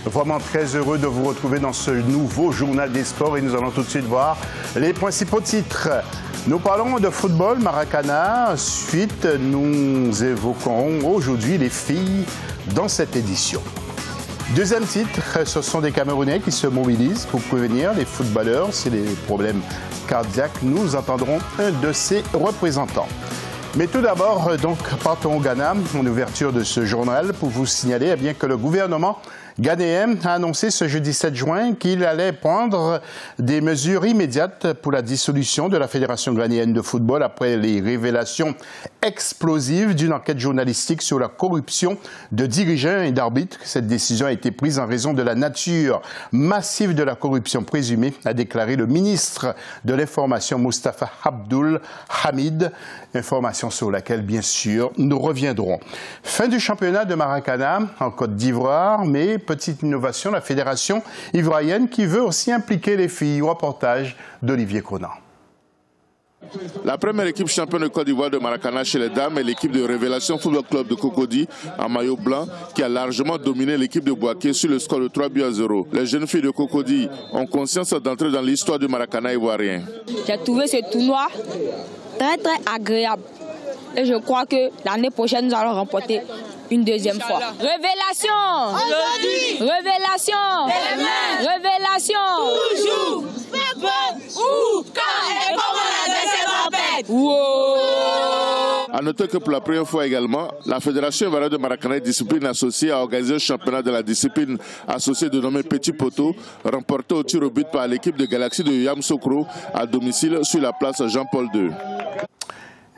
Vraiment très heureux de vous retrouver dans ce nouveau journal des sports et nous allons tout de suite voir les principaux titres. Nous parlons de football Maracana. Ensuite, nous évoquerons aujourd'hui les filles dans cette édition. Deuxième titre, ce sont des Camerounais qui se mobilisent pour prévenir les footballeurs c'est les problèmes cardiaques. Nous entendrons un de ses représentants. Mais tout d'abord, donc, partons au Ghana, en ouverture de ce journal, pour vous signaler que le gouvernement ghanéen a annoncé ce jeudi 7 juin qu'il allait prendre des mesures immédiates pour la dissolution de la Fédération ghanéenne de football après les révélations explosives d'une enquête journalistique sur la corruption de dirigeants et d'arbitres. Cette décision a été prise en raison de la nature massive de la corruption présumée, a déclaré le ministre de l'Information Moustapha Abdoul Hamid, information sur laquelle, bien sûr, nous reviendrons. Fin du championnat de Maracana en Côte d'Ivoire, mais petite innovation, la fédération ivoirienne qui veut aussi impliquer les filles. Reportage d'Olivier Cronan. La première équipe championne de Côte d'Ivoire de Maracana chez les dames est l'équipe de Révélation Football Club de Cocody en maillot blanc qui a largement dominé l'équipe de Boaké sur le score de 3-0. Les jeunes filles de Cocody ont conscience d'entrer dans l'histoire du Maracana ivoirien. J'ai trouvé ce tournoi très agréable et je crois que l'année prochaine nous allons remporter une deuxième fois. Révélation! Aujourd'hui! Révélation! Demain! Révélation! Toujours! Où? Quand? Et comment l'adversaire m'appelle? Wow! A noter que pour la première fois également, la Fédération ivoirienne de Maracana discipline associée a organisé un championnat de la discipline associée dénommé Petit Poteau, remporté au tir au but par l'équipe de Galaxy de Yamoussoukro à domicile sur la place Jean-Paul II.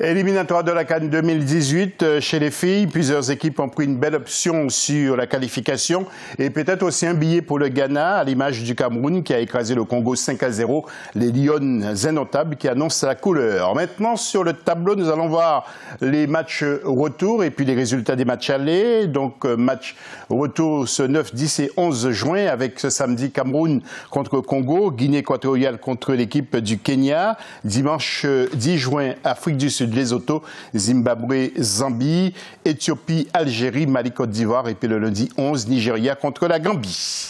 Éliminatoire de la CAN 2018 chez les filles. Plusieurs équipes ont pris une belle option sur la qualification et peut-être aussi un billet pour le Ghana à l'image du Cameroun qui a écrasé le Congo 5-0. Les Lions indomptables qui annoncent la couleur. Maintenant sur le tableau, nous allons voir les matchs retour et puis les résultats des matchs allés. Donc match retour ce 9, 10 et 11 juin avec ce samedi Cameroun contre Congo, Guinée équatoriale contre l'équipe du Kenya. Dimanche 10 juin, Afrique du Sud, Lesotho, Zimbabwe, Zambie, Éthiopie, Algérie, Mali, Côte d'Ivoire et puis le lundi 11, Nigeria contre la Gambie.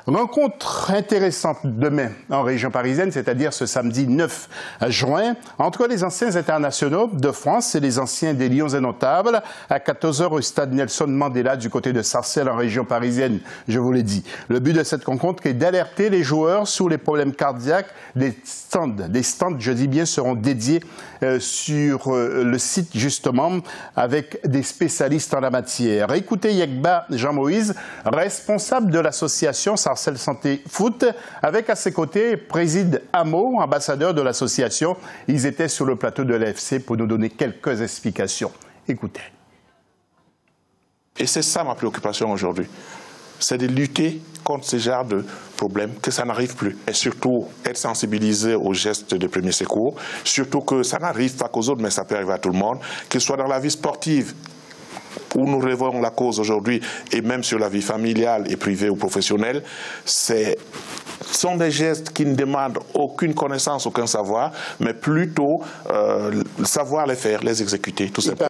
Rencontre intéressante demain en région parisienne, c'est-à-dire ce samedi 9 juin, entre les anciens internationaux de France et les anciens des Lions indomptables à 14h au stade Nelson Mandela du côté de Sarcelles en région parisienne, je vous l'ai dit. Le but de cette rencontre est d'alerter les joueurs sur les problèmes cardiaques. Des stands, je dis bien, seront dédiés sur le site justement avec des spécialistes en la matière. Écoutez Yekba Jean-Moïse, responsable de l'association Sarcelles Santé Foot, avec à ses côtés Préside Amo, ambassadeur de l'association. Ils étaient sur le plateau de l'AFC pour nous donner quelques explications. Écoutez. Et c'est ça ma préoccupation aujourd'hui. C'est de lutter contre ce genre de problème, que ça n'arrive plus. Et surtout, être sensibilisé aux gestes de premier secours. Surtout que ça n'arrive pas qu'aux autres, mais ça peut arriver à tout le monde. Que ce soit dans la vie sportive, où nous révélons la cause aujourd'hui, et même sur la vie familiale et privée ou professionnelle, ce sont des gestes qui ne demandent aucune connaissance, aucun savoir, mais plutôt savoir les faire, les exécuter, tout simplement.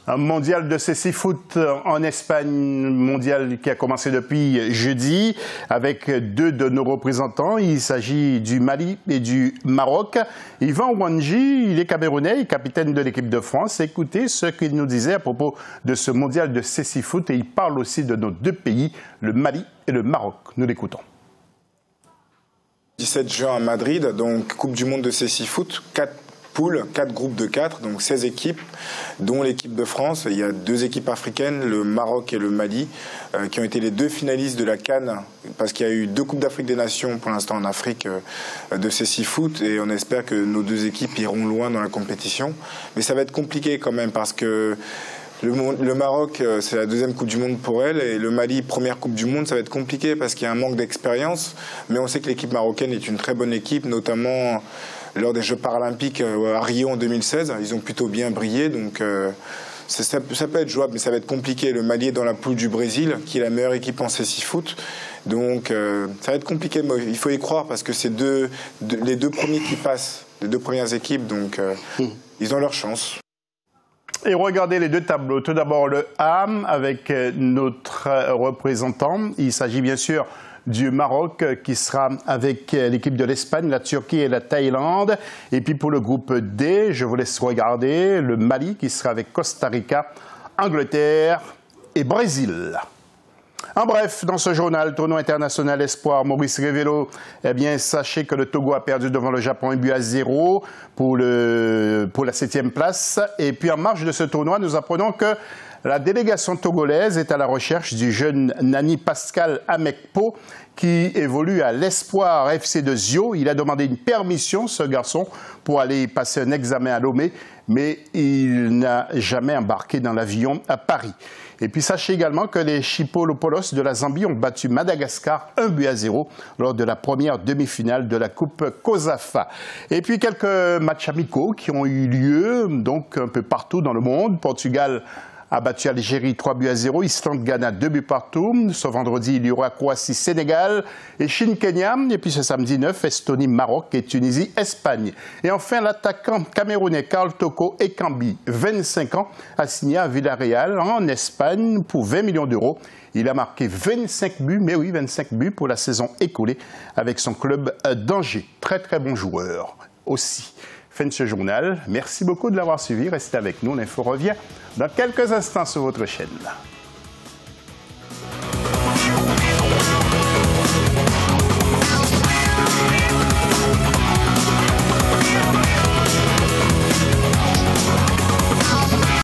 Un mondial de cécifoot en Espagne, mondial qui a commencé depuis jeudi avec deux de nos représentants. Il s'agit du Mali et du Maroc. Yvan Wanji, il est camerounais et capitaine de l'équipe de France. Écoutez ce qu'il nous disait à propos de ce mondial de cécifoot et il parle aussi de nos deux pays, le Mali et le Maroc. Nous l'écoutons. 17 juin à Madrid, donc Coupe du Monde de cécifoot, 4 poules, 4 groupes de 4, donc 16 équipes, dont l'équipe de France. Il y a 2 équipes africaines, le Maroc et le Mali, qui ont été les 2 finalistes de la CAN, parce qu'il y a eu 2 Coupes d'Afrique des Nations pour l'instant en Afrique de cécifoot, et on espère que nos 2 équipes iront loin dans la compétition. Mais ça va être compliqué quand même, parce que le Maroc, c'est la 2e Coupe du Monde pour elle, et le Mali, première Coupe du Monde, ça va être compliqué parce qu'il y a un manque d'expérience. Mais on sait que l'équipe marocaine est une très bonne équipe, notamment lors des Jeux paralympiques à Rio en 2016. Ils ont plutôt bien brillé, donc ça peut être jouable, mais ça va être compliqué. Le Mali est dans la poule du Brésil, qui est la meilleure équipe en cécifoot. Donc ça va être compliqué, mais il faut y croire parce que c'est les 2 premiers qui passent, les 2 premières équipes, donc ils ont leur chance. Et regardez les deux tableaux. Tout d'abord le A avec notre représentant. Il s'agit bien sûr du Maroc qui sera avec l'équipe de l'Espagne, la Turquie et la Thaïlande. Et puis pour le groupe D, je vous laisse regarder le Mali qui sera avec Costa Rica, Angleterre et Brésil. En bref, dans ce journal, tournoi international espoir, Maurice Révélo, eh bien, sachez que le Togo a perdu devant le Japon 1-0 pour la 7e place. Et puis en marge de ce tournoi, nous apprenons que la délégation togolaise est à la recherche du jeune Nani Pascal Amekpo qui évolue à l'Espoir FC de Zio. Il a demandé une permission, ce garçon, pour aller passer un examen à Lomé, mais il n'a jamais embarqué dans l'avion à Paris. Et puis sachez également que les Chipolopoulos de la Zambie ont battu Madagascar 1-0 lors de la première demi-finale de la Coupe COSAFA. Et puis quelques matchs amicaux qui ont eu lieu donc un peu partout dans le monde. Portugal a battu Algérie 3-0, Islande-Ghana 2-partout. Ce vendredi, il y aura Croatie-Sénégal et Chine-Kenya. Et puis ce samedi 9, Estonie-Maroc et Tunisie-Espagne. Et enfin, l'attaquant camerounais Karl Toko Ekambi, 25 ans, a signé à Villarreal en Espagne pour 20 millions d'euros. Il a marqué 25 buts, mais oui, 25 buts pour la saison écoulée avec son club d'Angers. Très très bon joueur aussi. Fin de ce journal. Merci beaucoup de l'avoir suivi. Restez avec nous. L'info revient dans quelques instants sur votre chaîne.